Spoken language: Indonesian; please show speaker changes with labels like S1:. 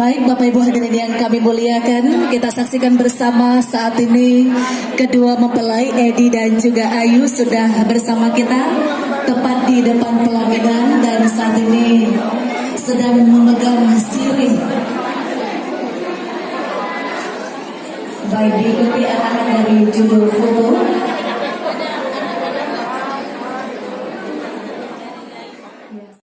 S1: Baik Bapak Ibu hadirin yang kami muliakan, kita saksikan bersama saat ini kedua mempelai Edi dan juga Ayu sudah bersama kita tepat di depan pelaminan dan saat ini sedang memegang sirih. Baik, diikuti arahan dari judul foto.